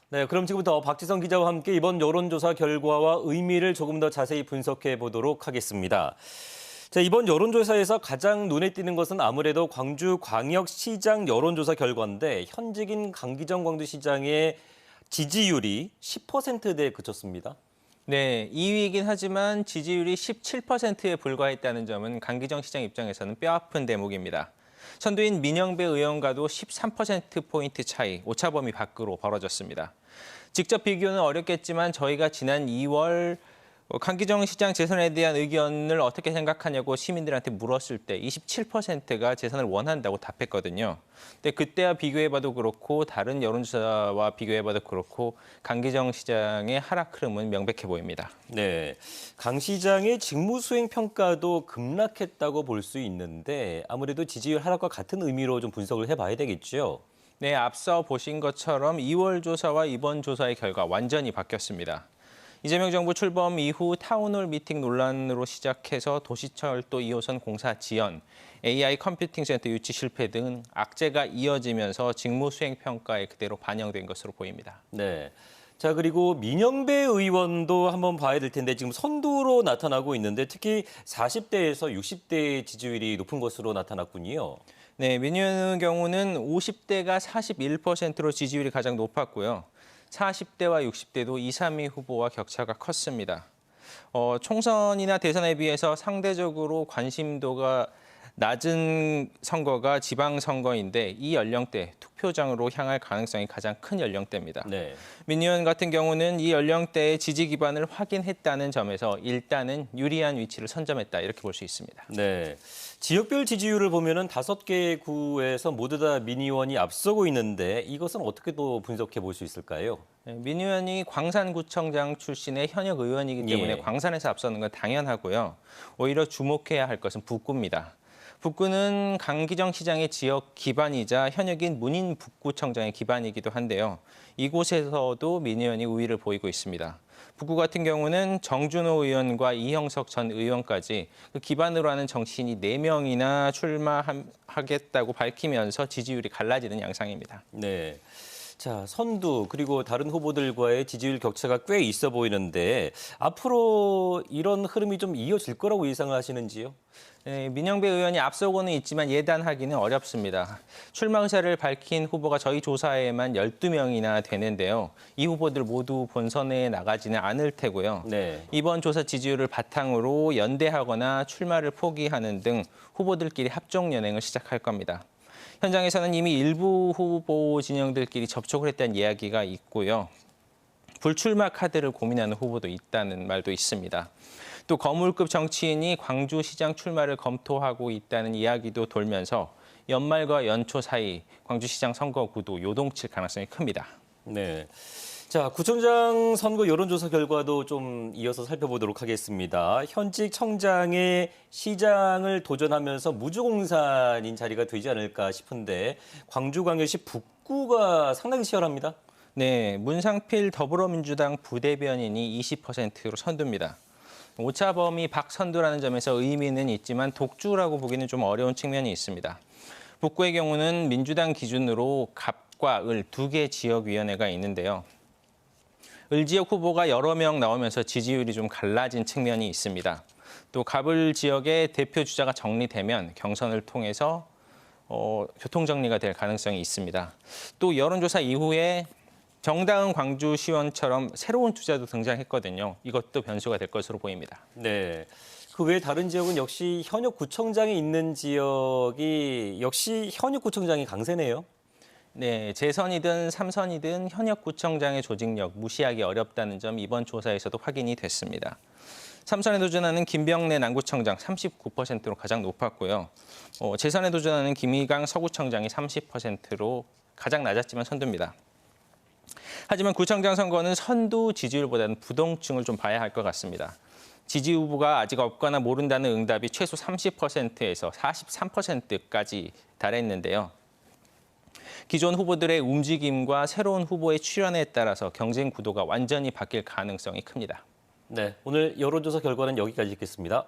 네, 그럼 지금부터 박지성 기자와 함께 이번 여론조사 결과와 의미를 조금 더 자세히 분석해 보도록 하겠습니다. 자, 이번 여론조사에서 가장 눈에 띄는 것은 아무래도 광주광역시장 여론조사 결과인데 현직인 강기정 광주시장의 지지율이 10%대에 그쳤습니다. 네, 2위이긴 하지만 지지율이 17%에 불과했다는 점은 강기정 시장 입장에서는 뼈아픈 대목입니다. 선두인 민영배 의원과도 13%포인트 차이, 오차범위 밖으로 벌어졌습니다. 직접 비교는 어렵겠지만 저희가 지난 2월 강기정 시장 재선에 대한 의견을 어떻게 생각하냐고 시민들한테 물었을 때 27%가 재선을 원한다고 답했거든요. 근데 그때와 비교해봐도 그렇고 다른 여론조사와 비교해봐도 그렇고 강기정 시장의 하락 흐름은 명백해 보입니다. 네, 강 시장의 직무 수행 평가도 급락했다고 볼 수 있는데 아무래도 지지율 하락과 같은 의미로 좀 분석을 해봐야 되겠죠. 네, 앞서 보신 것처럼 2월 조사와 이번 조사의 결과 완전히 바뀌었습니다. 이재명 정부 출범 이후 타운홀 미팅 논란으로 시작해서 도시철도 2호선 공사 지연, AI 컴퓨팅 센터 유치 실패 등 악재가 이어지면서 직무 수행 평가에 그대로 반영된 것으로 보입니다. 네. 자, 그리고 민영배 의원도 한번 봐야 될 텐데 지금 선두로 나타나고 있는데 특히 40대에서 60대의 지지율이 높은 것으로 나타났군요. 네, 민 의원의 경우는 50대가 41%로 지지율이 가장 높았고요. 40대와 60대도 2, 3위 후보와 격차가 컸습니다. 총선이나 대선에 비해서 상대적으로 관심도가 낮은 선거가 지방선거인데 이 연령대 투표장으로 향할 가능성이 가장 큰 연령대입니다. 네. 민 의원 같은 경우는 이 연령대의 지지 기반을 확인했다는 점에서 일단은 유리한 위치를 선점했다 이렇게 볼 수 있습니다. 네. 지역별 지지율을 보면은 5개 구에서 모두 다 민 의원이 앞서고 있는데 이것은 어떻게 또 분석해 볼 수 있을까요? 네, 민 의원이 광산구청장 출신의 현역 의원이기 때문에 예. 광산에서 앞서는 건 당연하고요. 오히려 주목해야 할 것은 북구입니다. 북구는 강기정 시장의 지역 기반이자 현역인 문인 북구청장의 기반이기도 한데요. 이곳에서도 민 의원이 우위를 보이고 있습니다. 북구 같은 경우는 정준호 의원과 이형석 전 의원까지 그 기반으로 하는 정치인이 4명이나 출마하겠다고 밝히면서 지지율이 갈라지는 양상입니다. 네. 자, 선두 그리고 다른 후보들과의 지지율 격차가 꽤 있어 보이는데 앞으로 이런 흐름이 좀 이어질 거라고 예상을 하시는지요? 네, 민영배 의원이 앞서고는 있지만 예단하기는 어렵습니다. 출마 의사를 밝힌 후보가 저희 조사에만 12명이나 되는데요. 이 후보들 모두 본선에 나가지는 않을 테고요. 네. 이번 조사 지지율을 바탕으로 연대하거나 출마를 포기하는 등 후보들끼리 합종 연행을 시작할 겁니다. 현장에서는 이미 일부 후보 진영들끼리 접촉을 했다는 이야기가 있고요. 불출마 카드를 고민하는 후보도 있다는 말도 있습니다. 또 거물급 정치인이 광주시장 출마를 검토하고 있다는 이야기도 돌면서 연말과 연초 사이 광주시장 선거 구도 요동칠 가능성이 큽니다. 네. 자, 구청장 선거 여론조사 결과도 좀 이어서 살펴보도록 하겠습니다. 현직 청장의 시장을 도전하면서 무주공산인 자리가 되지 않을까 싶은데 광주광역시 북구가 상당히 치열합니다. 네, 문상필 더불어민주당 부대변인이 20%로 선두입니다. 오차범위 박선두라는 점에서 의미는 있지만 독주라고 보기는 좀 어려운 측면이 있습니다. 북구의 경우는 민주당 기준으로 갑과 을 2개 지역위원회가 있는데요. 을 지역 후보가 여러 명 나오면서 지지율이 좀 갈라진 측면이 있습니다. 또 갑을 지역의 대표 주자가 정리되면 경선을 통해서 교통정리가 될 가능성이 있습니다. 또 여론조사 이후에 정다은 광주시원처럼 새로운 주자도 등장했거든요. 이것도 변수가 될 것으로 보입니다. 네. 그 외에 다른 지역은 역시 현역 구청장이 있는 지역이 역시 현역 구청장이 강세네요. 네, 재선이든 3선이든 현역 구청장의 조직력 무시하기 어렵다는 점 이번 조사에서도 확인이 됐습니다. 3선에 도전하는 김병래 남구청장 39%로 가장 높았고요. 재선에 도전하는 김희강 서구청장이 30%로 가장 낮았지만 선두입니다. 하지만 구청장 선거는 선두 지지율보다는 부동층을 좀 봐야 할 것 같습니다. 지지 후보가 아직 없거나 모른다는 응답이 최소 30%에서 43%까지 달했는데요. 기존 후보들의 움직임과 새로운 후보의 출연에 따라서 경쟁 구도가 완전히 바뀔 가능성이 큽니다. 네, 오늘 여론조사 결과는 여기까지 읽겠습니다.